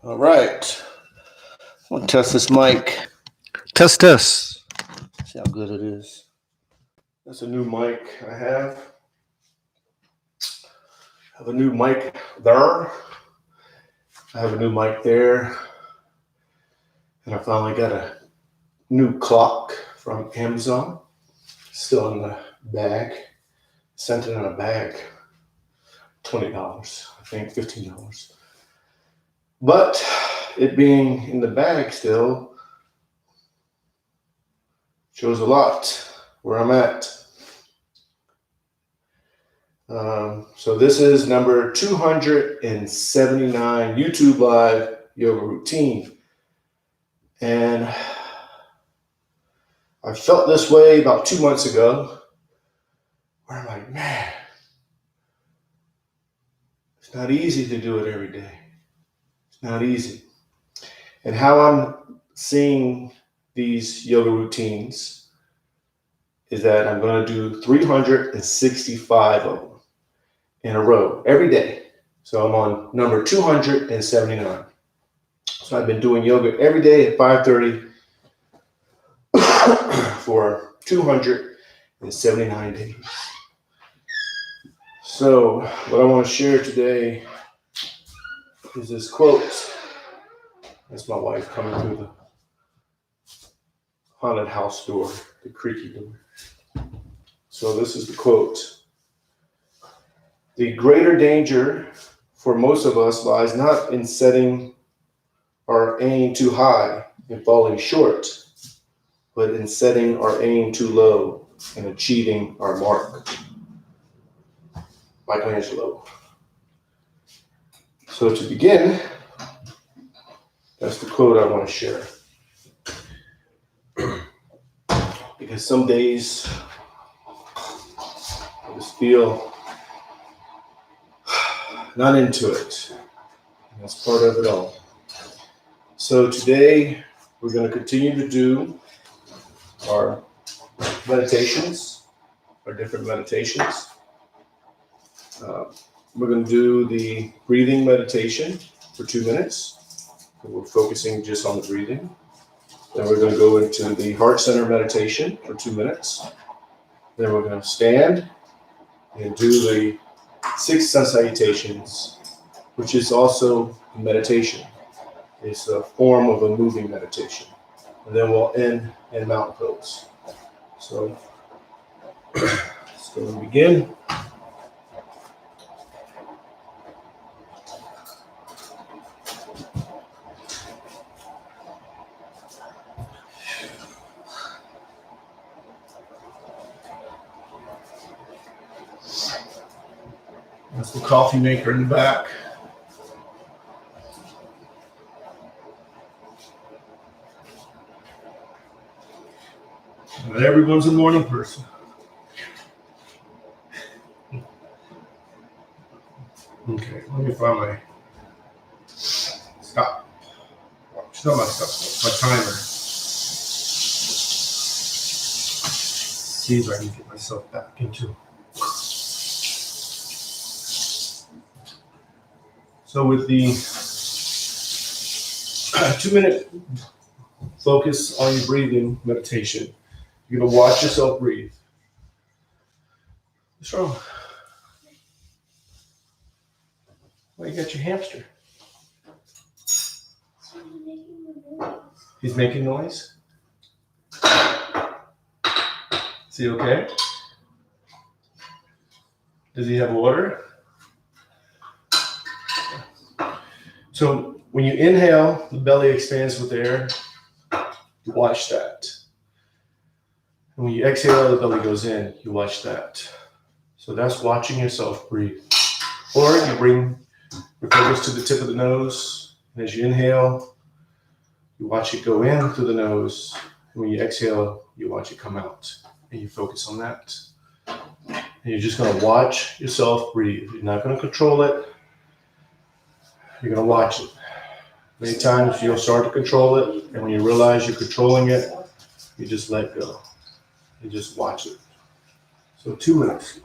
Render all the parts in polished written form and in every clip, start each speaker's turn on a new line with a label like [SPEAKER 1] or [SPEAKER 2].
[SPEAKER 1] All right. I'm going to test this mic.
[SPEAKER 2] Test.
[SPEAKER 1] See how good it is. That's a new mic I have. I have a new mic there. I have a new mic there. And I finally got a new clock from Amazon. Still in the bag. Sent it in a bag. $20, I think, $15. But it being in the bag still shows a lot where I'm at. So this is number 279 YouTube Live yoga routine. And I felt this way about 2 months ago, where I'm like, man, it's not easy to do it every day. It's not easy. And how I'm seeing these yoga routines is that I'm going to do 365 of them in a row every day. So I'm on number 279. So I've been doing yoga every day at 5:30 for 279 days. So what I want to share today is this quote. That's my wife coming through the haunted house door, the creaky door. So this is the quote. The greater danger for most of us lies not in setting our aim too high and falling short, but in setting our aim too low and achieving our mark. Michelangelo. So to begin, that's the quote I want to share. Because some days I just feel not into it. And that's part of it all. So today we're going to continue to do our meditations, our different meditations. We're going to do the breathing meditation for 2 minutes. We're focusing just on the breathing. Then we're going to go into the heart center meditation for 2 minutes. Then we're going to stand and do the 6 sun salutations, which is also a meditation. It's a form of a moving meditation. And then we'll end in mountain pose. So let's go and begin. That's the coffee maker in the back. Not everyone's a morning person. Okay, let me find my stop. It's not my stop, my timer. See if I can get myself back into. So with the 2-minute focus on your breathing meditation, you're going to watch yourself breathe. What's wrong? Well, you got your hamster. He's making noise? Is he okay? Does he have water? So when you inhale, the belly expands with air. You watch that. And when you exhale, the belly goes in. You watch that. So that's watching yourself breathe. Or you bring your focus to the tip of the nose. And as you inhale, you watch it go in through the nose. And when you exhale, you watch it come out. And you focus on that. And you're just going to watch yourself breathe. You're not going to control it. You're going to watch it. Many times you'll start to control it, and when you realize you're controlling it, you just let go. You just watch it. So 2 minutes.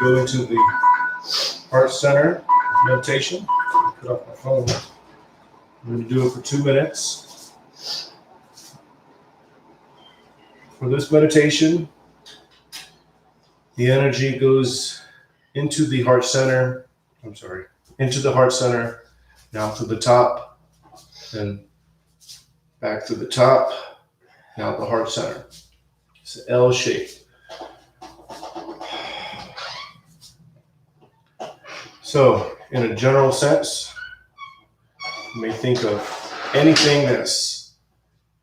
[SPEAKER 1] go into the heart center meditation. Put up my phone. I'm going to do it for 2 minutes. For this meditation, the energy goes into the heart center. Into the heart center, now to the top, then back to the top, now the heart center. It's an L shape. So, in a general sense, you may think of anything that's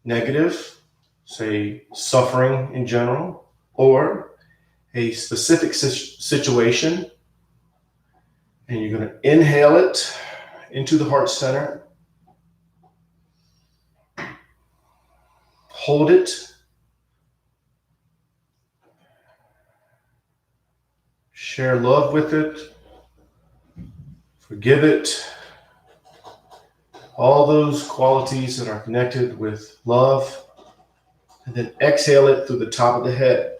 [SPEAKER 1] negative, say suffering in general, or a specific situation, and you're going to inhale it into the heart center, hold it, share love with it, forgive it, all those qualities that are connected with love, and then exhale it through the top of the head.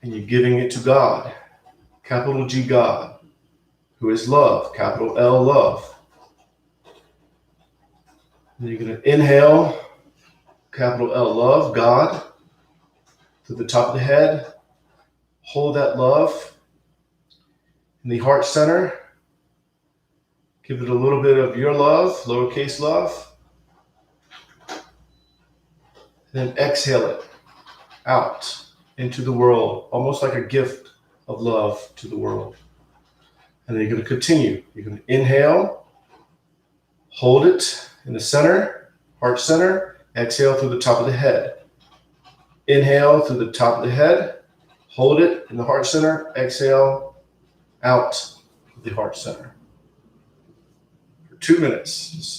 [SPEAKER 1] And you're giving it to God, capital G God, who is love, capital L love. And you're going to inhale, capital L love, God, to the top of the head. Hold that love in the heart center. Give it a little bit of your love, lowercase love. Then exhale it out into the world, almost like a gift of love to the world. And then you're going to continue. You're going to inhale, hold it in the center, heart center, exhale through the top of the head. Inhale through the top of the head, hold it in the heart center, exhale out of the heart center. For 2 minutes.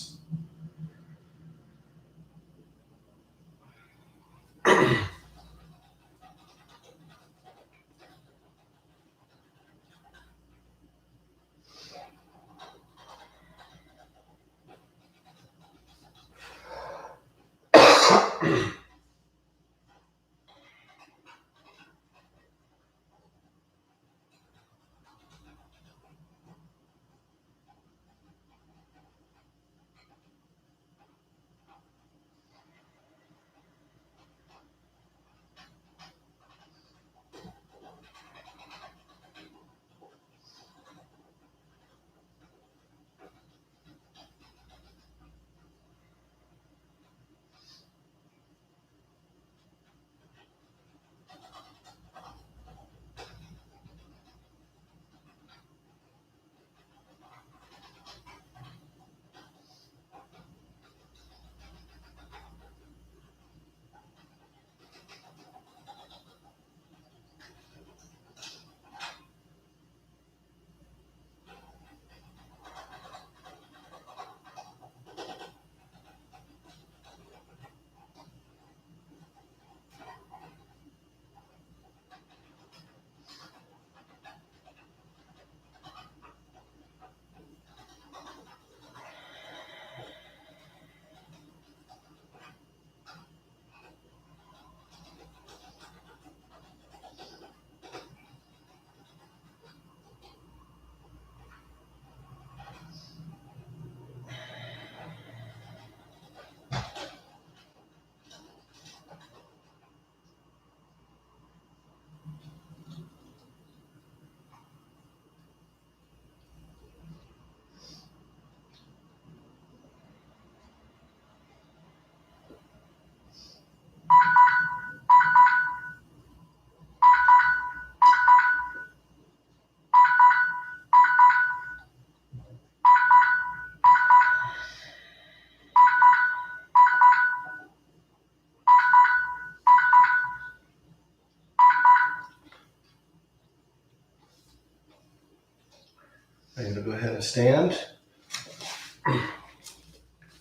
[SPEAKER 1] I'm going to go ahead and stand.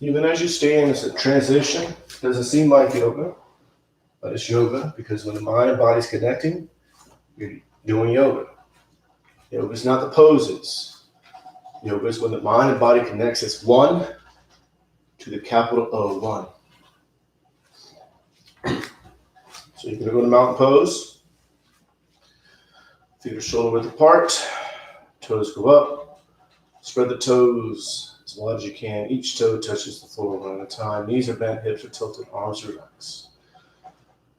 [SPEAKER 1] Even as you stand, it's a transition. It doesn't seem like yoga, but it's yoga because when the mind and body is connecting, you're doing yoga. Yoga is not the poses. Yoga is when the mind and body connects as one to the capital O, one. So you're going to go to mountain pose. Feet are shoulder width apart. Toes go up. Spread the toes as wide as you can. Each toe touches the floor one at a time. Knees are bent, hips are tilted, arms relax.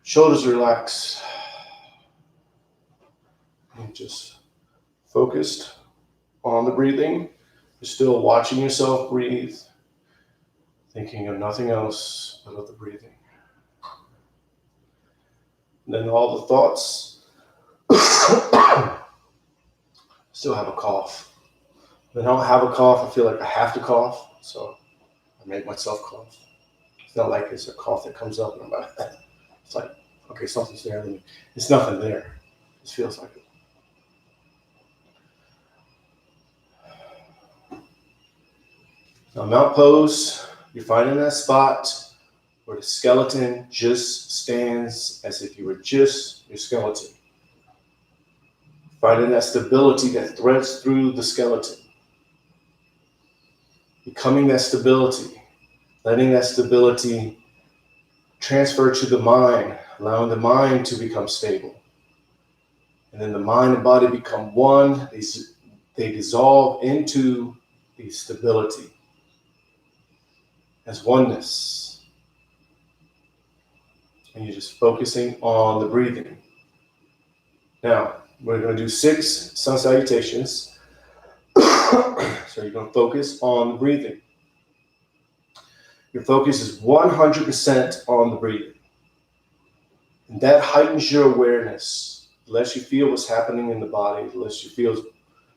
[SPEAKER 1] Shoulders relax. And just focused on the breathing. You're still watching yourself breathe, thinking of nothing else but of the breathing. And then all the thoughts. Still have a cough. When I don't have a cough, I feel like I have to cough, so I make myself cough. It's not like it's a cough that comes up and I'm like, it's like, okay, something's there. It's nothing there. It feels like it. Now, mount pose, you're finding that spot where the skeleton just stands as if you were just your skeleton. Finding that stability that threads through the skeleton. Becoming that stability, letting that stability transfer to the mind, allowing the mind to become stable. And then the mind and body become one. They dissolve into the stability as oneness. And you're just focusing on the breathing. Now, we're going to do 6 sun salutations. So you're going to focus on the breathing. Your focus is 100% on the breathing. And that heightens your awareness. The less you feel what's happening in the body, the less you feel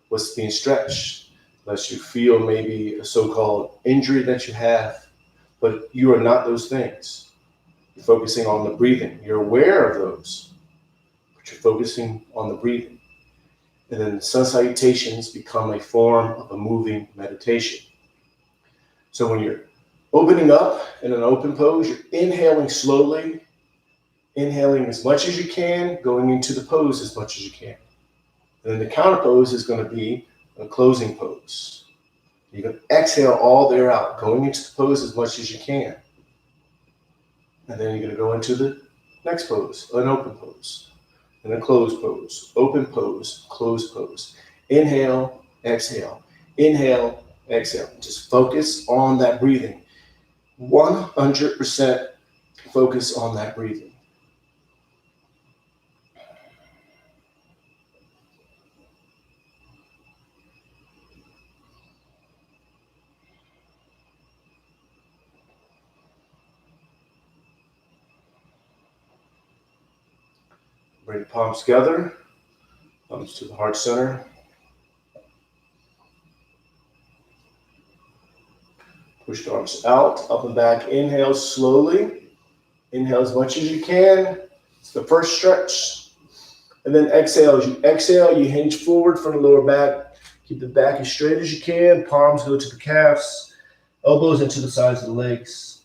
[SPEAKER 1] what's being stretched, the less you feel maybe a so-called injury that you have. But you are not those things. You're focusing on the breathing. You're aware of those, but you're focusing on the breathing. And then the sun salutations become a form of a moving meditation. So when you're opening up in an open pose, you're inhaling slowly, inhaling as much as you can, going into the pose as much as you can. And then the counter pose is going to be a closing pose. You're going to exhale all the air out, going into the pose as much as you can. And then you're going to go into the next pose, an open pose, and a closed pose, open pose, closed pose. Inhale, exhale, inhale, exhale. Just focus on that breathing. 100% focus on that breathing. Bring the palms together, thumbs to the heart center. Push the arms out, up and back. Inhale slowly. Inhale as much as you can. It's the first stretch. And then exhale. As you exhale, you hinge forward from the lower back. Keep the back as straight as you can. Palms go to the calves. Elbows into the sides of the legs.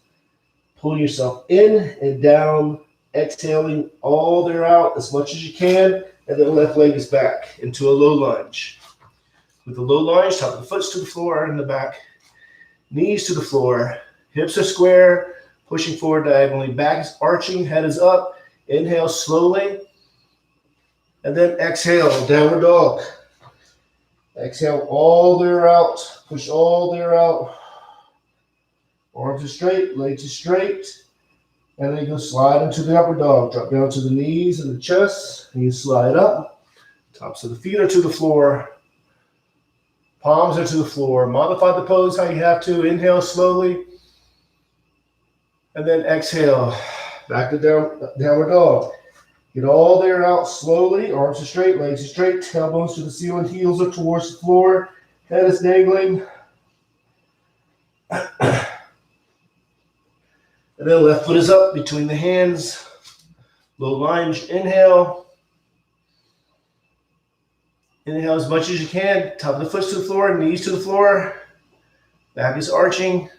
[SPEAKER 1] Pull yourself in and down. Exhaling all the air out as much as you can. And then left leg is back into a low lunge. With the low lunge, top of the foot's to the floor in the back. Knees to the floor. Hips are square. Pushing forward diagonally. Back is arching. Head is up. Inhale slowly. And then exhale. Downward dog. Exhale all the air out. Push all the air out. Arms are straight. Legs are straight. And then you go slide into the upward dog. Drop down to the knees and the chest. And you slide up. Tops of the feet are to the floor. Palms are to the floor. Modify the pose how you have to. Inhale slowly. And then exhale. Back to downward dog. Get all the air out slowly. Arms are straight. Legs are straight. Elbows to the ceiling. Heels are towards the floor. Head is dangling. And then left foot is up between the hands. Low lunge. Inhale. Inhale as much as you can. Top of the foot to the floor. Knees to the floor. Back is arching.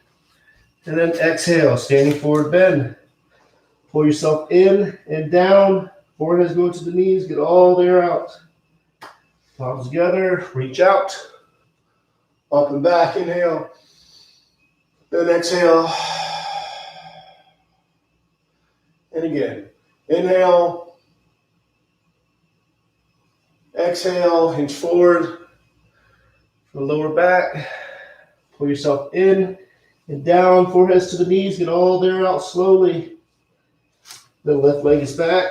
[SPEAKER 1] And then exhale. Standing forward bend. Pull yourself in and down. Forehead is going to the knees. Get all the air out. Palms together. Reach out. Up and back. Inhale. Then exhale. And again, inhale, exhale, hinge forward from the lower back. Pull yourself in and down, foreheads to the knees. Get all the air out slowly. The left leg is back.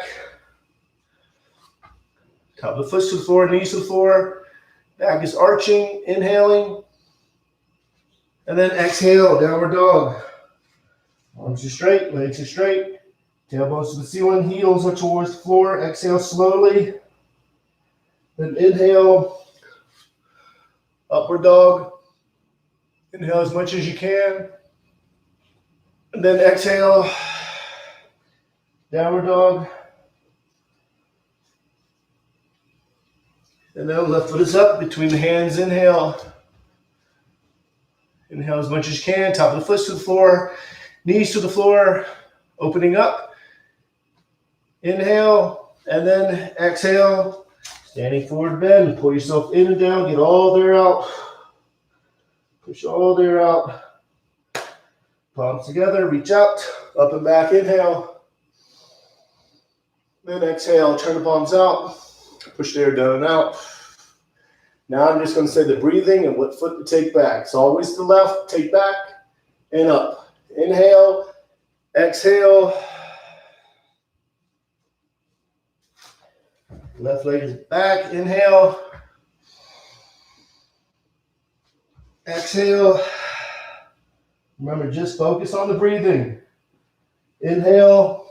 [SPEAKER 1] Top of the foot to the floor, knees to the floor. Back is arching, inhaling. And then exhale, downward dog. Arms are straight, legs are straight. Tailbones to the ceiling, heels are towards the floor. Exhale slowly. Then inhale, upward dog. Inhale as much as you can. And then exhale, downward dog. And then left foot is up between the hands. Inhale. Inhale as much as you can. Top of the foot to the floor. Knees to the floor. Opening up. Inhale. And then exhale. Standing forward bend. Pull yourself in and down. Get all the air out. Push all the air out. Palms together. Reach out. Up and back. Inhale. Then exhale. Turn the palms out. Push the air down and out. Now I'm just going to say the breathing and what foot to take back. So always to the left, take back and up. Inhale, exhale. Left leg is back. Inhale. Exhale. Remember, just focus on the breathing. Inhale.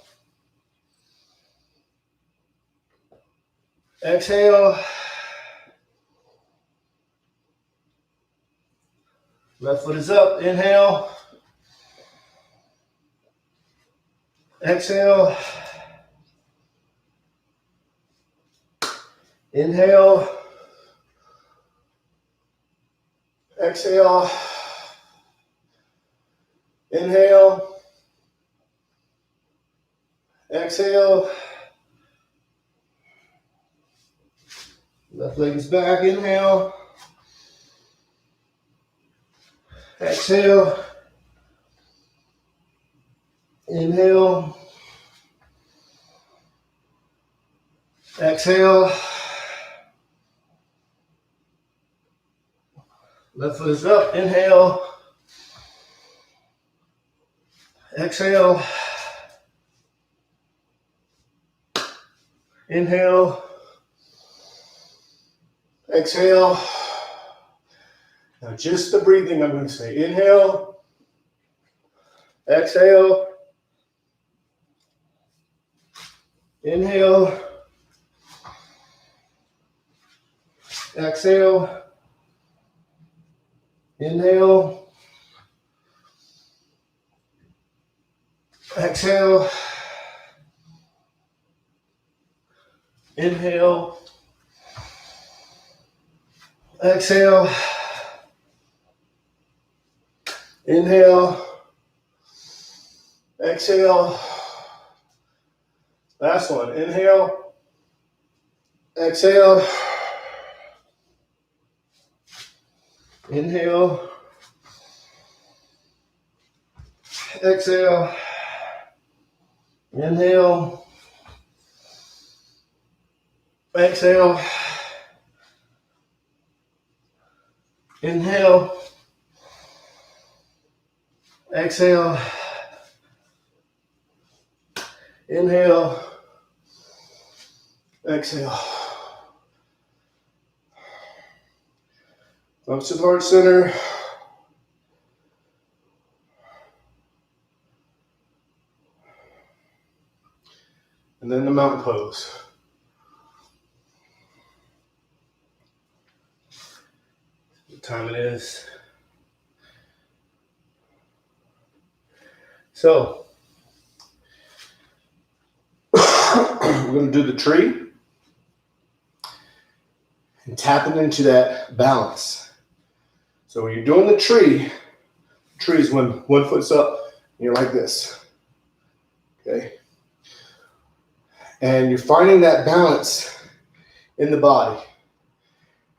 [SPEAKER 1] Exhale. Left foot is up. Inhale. Exhale. Inhale. Exhale. Inhale. Exhale. Left leg is back. Inhale. Exhale. Inhale. Exhale. Left foot is up. Inhale. Exhale. Inhale. Exhale. Now just the breathing, I'm going to say inhale, exhale, inhale, exhale, inhale, exhale, inhale, exhale, inhale, exhale. Last one. Inhale, exhale, inhale, exhale, inhale, exhale, inhale, exhale, inhale, exhale. Thumbs to the heart center. And then the mountain pose. What time it is. So, we're going to do the tree and tapping into that balance. So when you're doing the tree is when one foot's up and you're like this, okay? And you're finding that balance in the body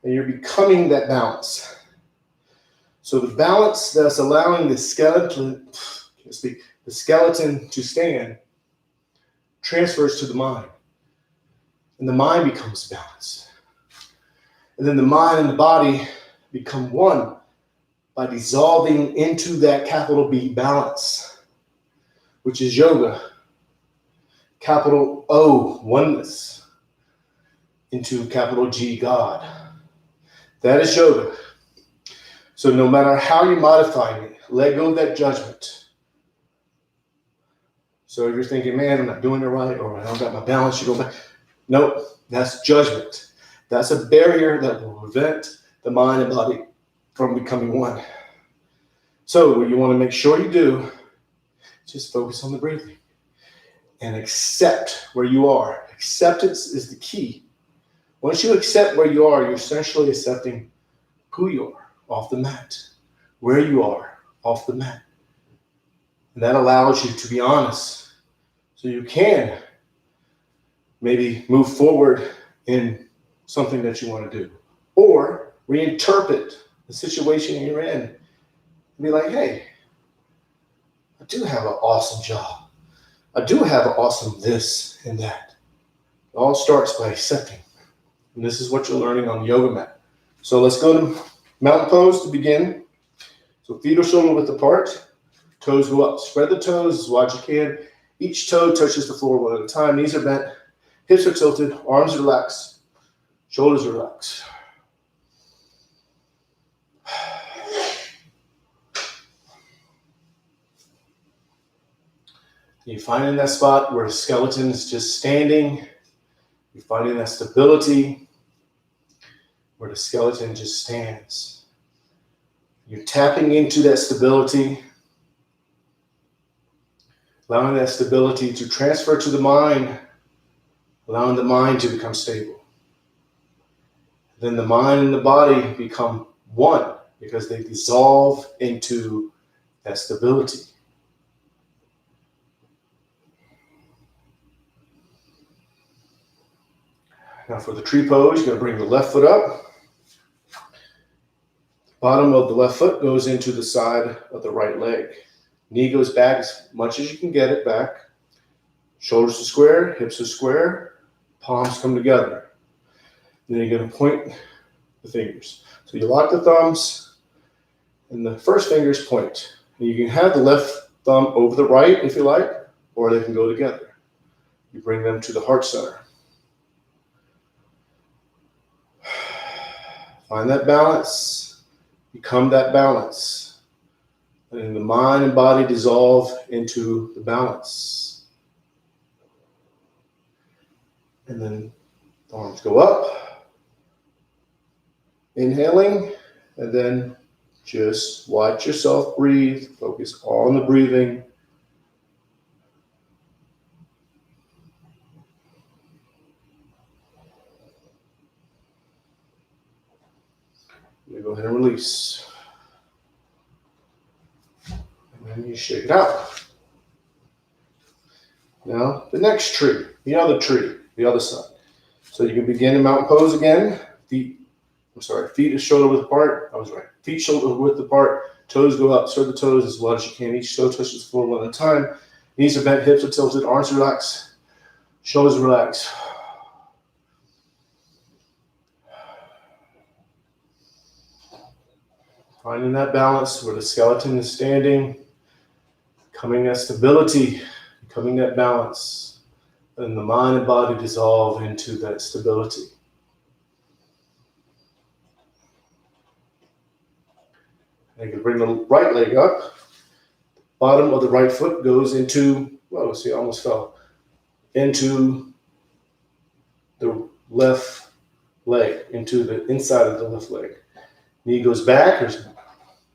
[SPEAKER 1] and you're becoming that balance. So the balance that's allowing the skeleton to stand transfers to the mind. And the mind becomes balanced. And then the mind and the body become one by dissolving into that capital B balance, which is yoga. Capital O, oneness, into capital G, God. That is yoga. So no matter how you modify it, let go of that judgment. So if you're thinking, man, I'm not doing it right, or I don't got my balance, you go back. Nope, that's judgment. That's a barrier that will prevent the mind and body from becoming one. So what you want to make sure you do, just focus on the breathing and accept where you are. Acceptance is the key. Once you accept where you are, you're essentially accepting who you are off the mat, where you are off the mat. And that allows you to be honest. So you can maybe move forward in something that you want to do. Or reinterpret the situation you're in and be like, hey, I do have an awesome job. I do have an awesome this and that. It all starts by accepting. And this is what you're learning on the yoga mat. So let's go to mountain pose to begin. So feet are shoulder width apart. Toes go up. Spread the toes as wide as you can. Each toe touches the floor one at a time. Knees are bent. Hips are tilted. Arms are relaxed. Shoulders are relaxed. You're finding that spot where the skeleton is just standing. You're finding that stability where the skeleton just stands. You're tapping into that stability, allowing that stability to transfer to the mind, allowing the mind to become stable. Then the mind and the body become one because they dissolve into that stability. Now for the tree pose, you're going to bring the left foot up. Bottom of the left foot goes into the side of the right leg. Knee goes back as much as you can get it back. Shoulders are square, hips are square, palms come together. And then you're going to point the fingers. So you lock the thumbs, and the first fingers point. And you can have the left thumb over the right if you like, or they can go together. You bring them to the heart center. Find that balance, become that balance. And the mind and body dissolve into the balance. And then the arms go up, inhaling, and then just watch yourself breathe, focus on the breathing. Go ahead and release. And then you shake it out. Now, the next tree, the other side. So you can begin in mountain pose again. Feet is shoulder width apart. I was right. Feet shoulder width apart. Toes go up. Spread the toes as wide as you can. Each toe touches the floor one at a time. Knees are bent, hips are tilted, arms relaxed, shoulders relaxed. Finding that balance where the skeleton is standing, becoming that stability, becoming that balance, and the mind and body dissolve into that stability. And you can bring the right leg up. Bottom of the right foot goes into, I almost fell, into the left leg, into the inside of the left leg. Knee goes back as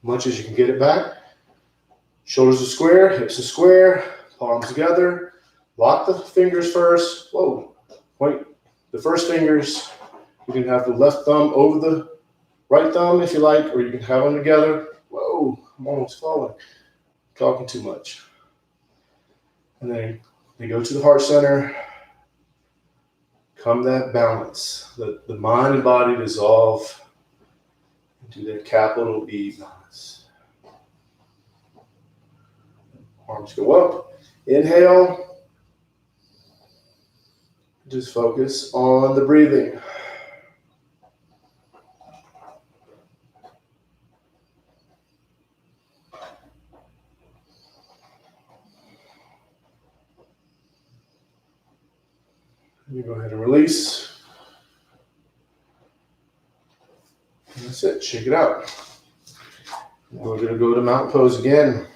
[SPEAKER 1] much as you can get it back. Shoulders are square, hips are square, palms together. Lock the fingers first. Point the first fingers. You can have the left thumb over the right thumb if you like, or you can have them together. I'm almost falling. Talking too much. And then they go to the heart center. Come that balance. Let the mind and body dissolve into that capital B balance. Arms go up. Inhale. Just focus on the breathing. You go ahead and release. And that's it. Shake it out. We're going to go to mountain pose again.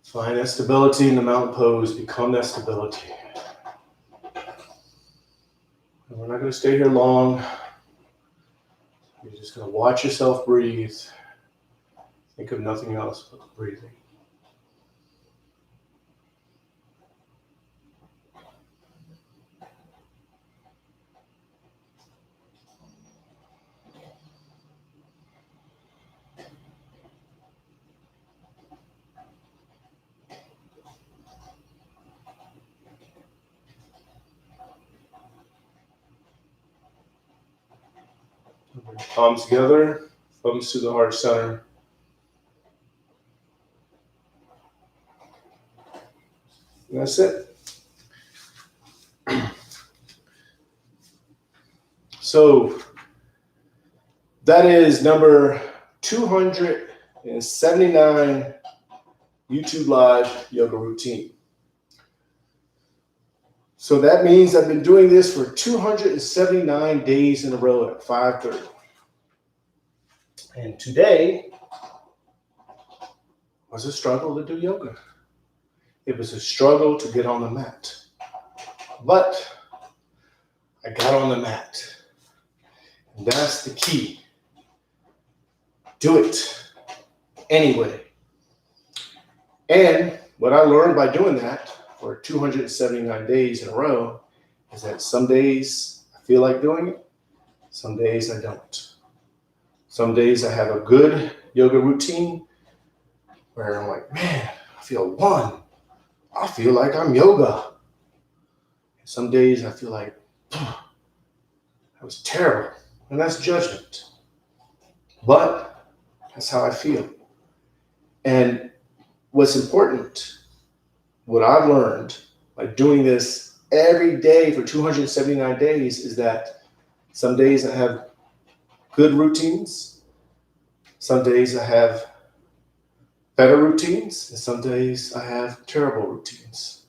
[SPEAKER 1] Find that stability in the mountain pose. Become that stability. And we're not going to stay here long. You're just going to watch yourself breathe. Think of nothing else but breathing. Palms together, thumbs to the heart center. And that's it. So that is number 279 YouTube Live yoga routine. So that means I've been doing this for 279 days in a row at 5:30. And today was a struggle to do yoga. It was a struggle to get on the mat. But I got on the mat. And that's the key. Do it anyway. And what I learned by doing that for 279 days in a row is that some days I feel like doing it, some days I don't. Some days I have a good yoga routine where I'm like, man, I feel one. I feel like I'm yoga. Some days I feel like, that was terrible. And that's judgment. But that's how I feel. And what's important, what I've learned by doing this every day for 279 days is that some days I have good routines. Some days I have better routines. And some days I have terrible routines.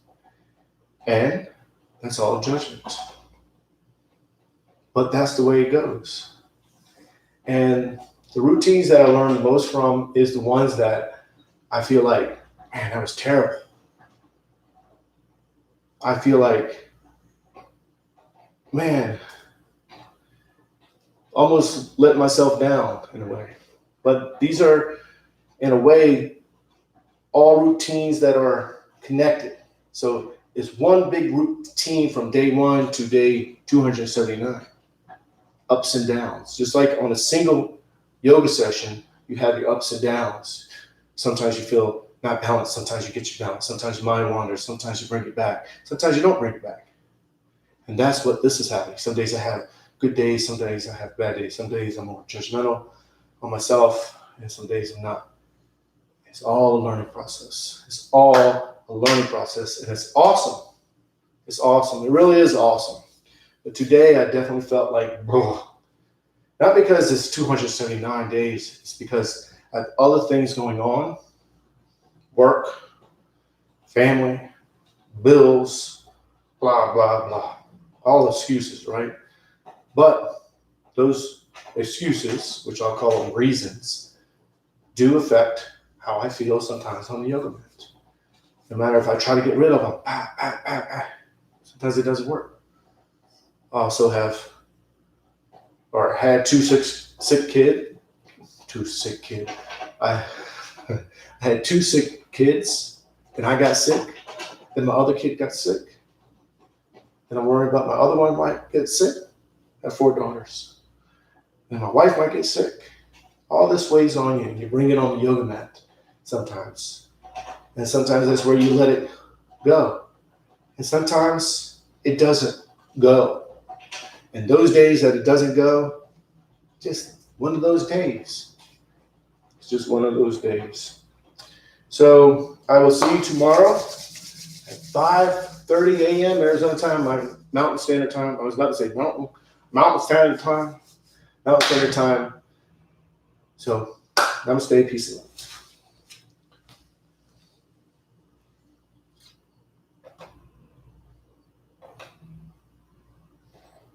[SPEAKER 1] And that's all judgment. But that's the way it goes. And the routines that I learned the most from is the ones that I feel like, man, that was terrible. I feel like, man, almost let myself down in a way. But these are, in a way, all routines that are connected. So it's one big routine from day 1 to day 279. Ups and downs. Just like on a single yoga session, you have your ups and downs. Sometimes you feel not balanced. Sometimes you get your balance. Sometimes your mind wanders. Sometimes you bring it back. Sometimes you don't bring it back. And that's what this is happening. Some days I have good days. Some days I have bad days. Some days I'm more judgmental on myself. And some days I'm not. It's all a learning process. It's all a learning process. And it's awesome. It's awesome. It really is awesome. But today I definitely felt like, not because it's 279 days. It's because I have other things going on. Work, family, bills, blah, blah, blah. All excuses, right? But those excuses, which I'll call them reasons, do affect how I feel sometimes on the yoga mat. No matter if I try to get rid of them, sometimes it doesn't work. I also had two sick kids. I had 2 sick kids, then I got sick, then my other kid got sick, and I'm worried about my other one might get sick. I have 4 daughters. And my wife might get sick. All this weighs on you, and you bring it on the yoga mat sometimes. And sometimes that's where you let it go. And sometimes it doesn't go. And those days that it doesn't go, just one of those days. It's just one of those days. So I will see you tomorrow at 5:30 a.m. Arizona time, my Mountain Standard Time. I was about to say Mountain Standard Time. Mountain Standard Time. So namaste, peace and love.